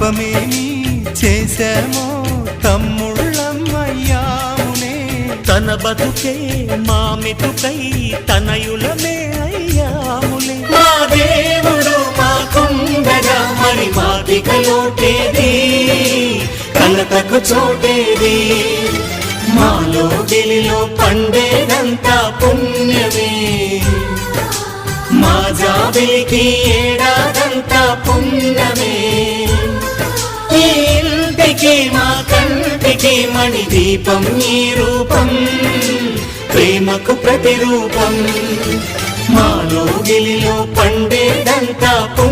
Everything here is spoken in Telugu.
తపమేమి చేశామో తమ్ముళ్ళమయ్యామునే. తన బతుకే మా మెతుకై తనయులమే అయ్యాములే. మా దేవుడు మాకుండగా మరి మాకిక లోటేది, కలతకు చోటేది. మాలో గిలిలో పండేదంతా పుణ్యమే, మా జాబిలికి ఏడాదంతా పుణ్యమే. ఈ ఇంటికి మా కంటికి మణి దీపం ఈ రూపం, ప్రేమకు ప్రతిరూపం. మాలో గిలిలో పండేదంతా